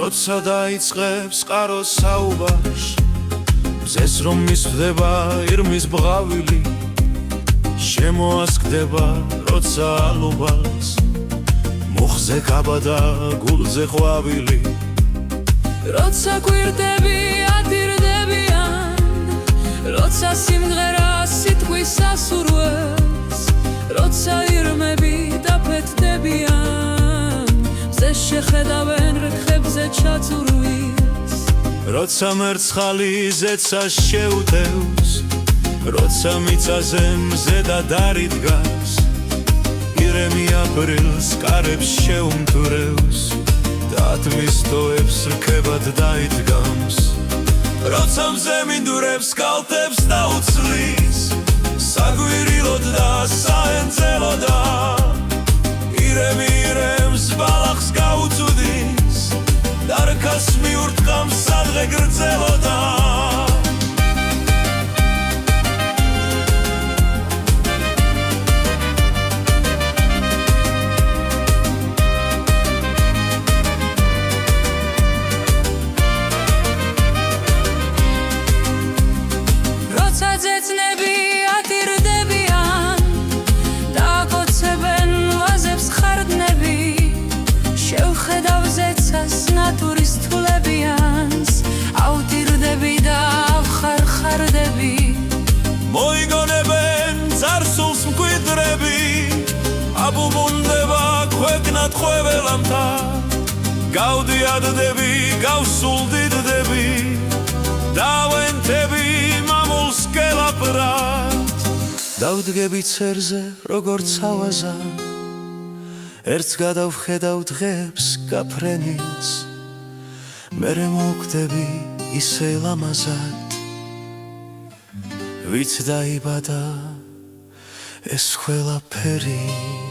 როცა დაიწყებს ყაროს საუბარში მზეს რომ მისვდება ირმის ბღავილი შემოასკდება როცა ალუბალს მუხზე კაბადა გულზე ყვავილი როცა გვირდები ადირდებიან როცა სიმღერა სიტყვის ასურველს როცა ირმები დაფეთდებიან მზე შეხედავენ რქებზე ჩაწურვილს როცა მერცხალი ზეცას შეუტევს როცა მიწაზე მზედა დარი დგას ირემი აპრილს კარებს შეუმტვრევს დათმის ტოებს რქებად დაიდგამს როცა მზე მინდვრებს კალთებს დაუცლის საგვირილოდ და საენძელოდ ირემი ირემს ბალახს გაუწუდის დარქას მიურტყამს სადღე გრძელოდა ძეცნები ატირდებიან დაგოცებენ ვაზებს ხარდნები შევხედავ ზეცას ნატურის თულებიანს ავტირდები და ავხარხარდები მოიგონებენ წარსულს მკვიდრები აბუბუნდება ქვეყნად ხვეველამთა გავდიადდები გავსულდიდდები დავენთები დავდგები ცერზე როგორც ავაზა ერთს გადავხედავ დღეებს გაფრენილს მერე მოვკვდები ისე ლამაზად ვით დაიბადა ეს ყველაფერი